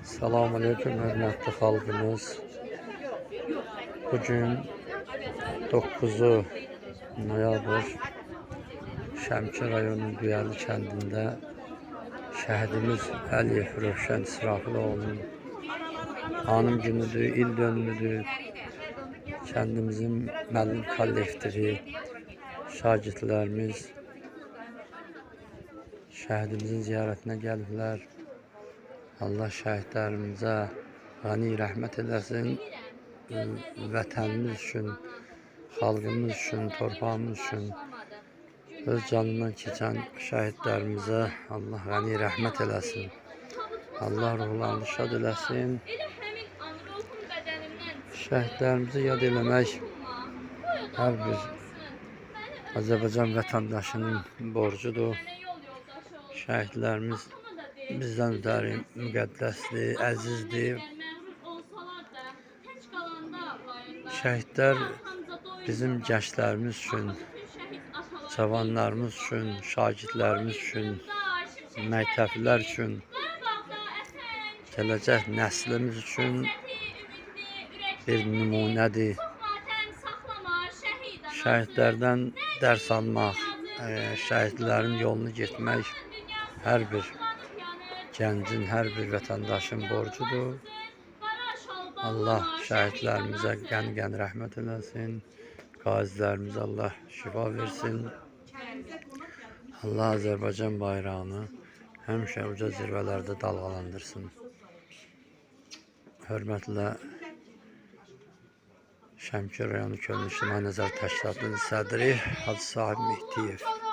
Selamünaleyküm hörmətli xalqımız. Bugün 9 noyabr Şəmkir rayonunun Düyəli kəndində şəhidimiz Əliyev Rövşən İsrafiloğlu'nun anım günüdür, il dönümüdür. Kəndimizin müəllim kollektivi, şagirdlərimiz şəhidimizin ziyarətinə gəliblər. Allah şəhidlərimizə qani rəhmət eləsin. Vətənimiz üçün, xalqımız üçün, torpağımız üçün öz canından keçən şəhidlərimizə Allah qani rəhmət eləsin. Allah ruhlarını şad eləsin. Şəhidlərimizi yad eləmək hər bir Azərbaycan vətəndaşının borcudur. Şəhidlərimiz bizdən ötəri müqəddəsdir, əzizdir. Şəhidlər bizim gənclərimiz üçün, cavanlarımız üçün, şagirdlərimiz üçün, məktəblilər üçün, gələcək nəslimiz üçün bir nümunədir. Şəhidlərdən dərs almaq, şəhidlərin yolunu getmək hər bir gəncin, hər bir vətəndaşın borcudur. Allah şəhidlərimizə qəni rəhmət eləsin. Qazilərimizə Allah şifa versin. Allah Azərbaycan bayrağını həmişə uca zirvələrdə dalğalandırsın. Hörmətlə Şəmkir rayonu Könül İctimai Nəzarət Təşkilatının sədri Hacı Sahib Mehdiyev.